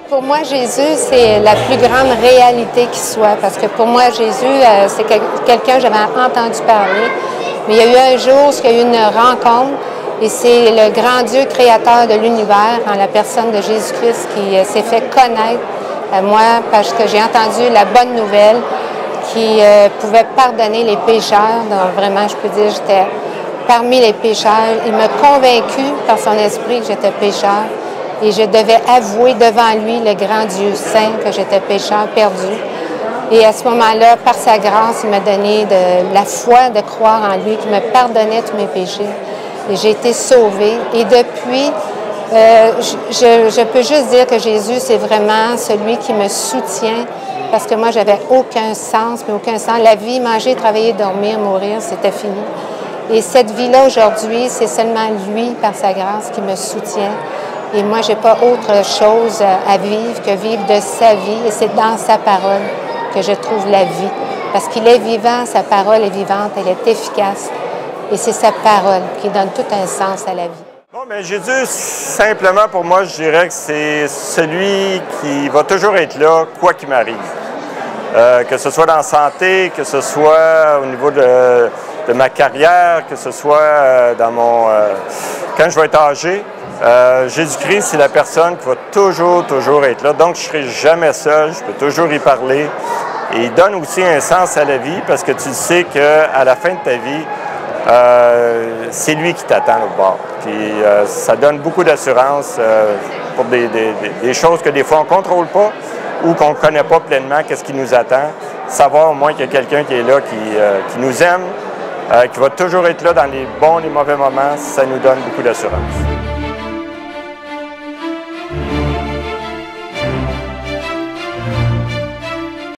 Pour moi, Jésus, c'est la plus grande réalité qui soit, parce que pour moi, Jésus, c'est quelqu'un que j'avais entendu parler, mais il y a eu un jour où il y a eu une rencontre, et c'est le grand Dieu créateur de l'univers, en la personne de Jésus-Christ, qui s'est fait connaître à moi, parce que j'ai entendu la bonne nouvelle, qui pouvait pardonner les pécheurs. Donc vraiment, je peux dire, j'étais parmi les pécheurs. Il m'a convaincu par son esprit que j'étais pécheur. Et je devais avouer devant lui, le grand Dieu saint, que j'étais pécheur perdu. Et à ce moment-là, par sa grâce, il m'a donné de la foi de croire en lui, qui me pardonnait tous mes péchés. Et j'ai été sauvée. Et depuis, je peux juste dire que Jésus, c'est vraiment celui qui me soutient, parce que moi, j'avais aucun sens, mais aucun sens. La vie, manger, travailler, dormir, mourir, c'était fini. Et cette vie-là, aujourd'hui, c'est seulement lui, par sa grâce, qui me soutient. Et moi, je n'ai pas autre chose à vivre que vivre de sa vie. Et c'est dans sa parole que je trouve la vie. Parce qu'il est vivant, sa parole est vivante, elle est efficace. Et c'est sa parole qui donne tout un sens à la vie. Bon, mais Jésus, simplement pour moi, je dirais que c'est celui qui va toujours être là, quoi qu'il m'arrive. Que ce soit dans la santé, que ce soit au niveau de ma carrière, que ce soit dans quand je vais être âgé. Jésus-Christ, c'est la personne qui va toujours être là. Donc, je ne serai jamais seul, je peux toujours y parler. Et il donne aussi un sens à la vie parce que tu sais qu'à la fin de ta vie, c'est lui qui t'attend au bord. Puis ça donne beaucoup d'assurance pour des choses que des fois on ne contrôle pas ou qu'on ne connaît pas pleinement, qu'est-ce qui nous attend. Savoir au moins qu'il y a quelqu'un qui est là, qui nous aime, qui va toujours être là dans les bons et les mauvais moments, ça nous donne beaucoup d'assurance.